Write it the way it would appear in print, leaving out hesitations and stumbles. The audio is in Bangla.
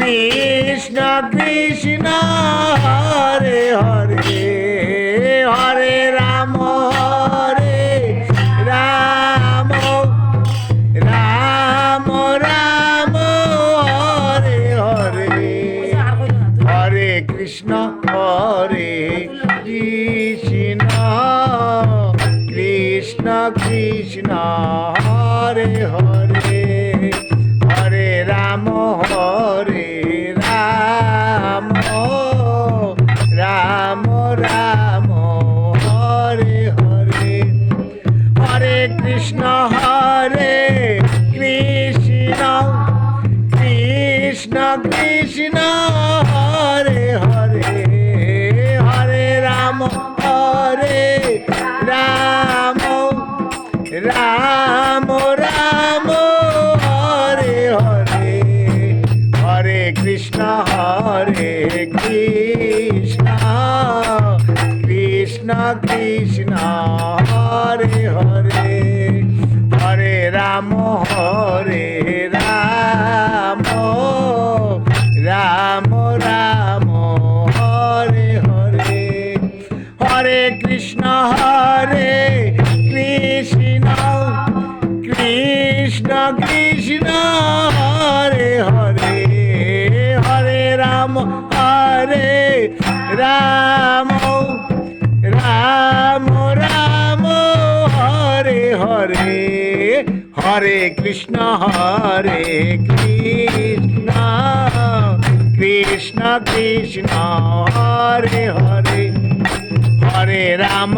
কৃষ্ণ কৃষ্ণ হরে হরে হরে রাম রাম রাম রাম হরে হরে হরে কৃষ্ণ কৃষ্ণ কৃষ্ণ হরে হরে হরে রাম রাম রাম রাম হরে হরে হরে কৃষ্ণ কৃষ্ণ কৃষ্ণ হরে হরে হরে রাম রাম রাম রাম হরে হরে হরে কৃষ্ণ কৃষ্ণ কৃষ্ণ হরে হরে হরে রাম রাম রাম রাম হরে হরে হরে কৃষ্ণ কৃষ্ণ কৃষ্ণ কৃষ্ণ হরে হরে হরে রাম রাম রাম রাম হরে হরে হরে কৃষ্ণ কৃষ্ণ কৃষ্ণ কৃষ্ণ হরে হরে হরে রাম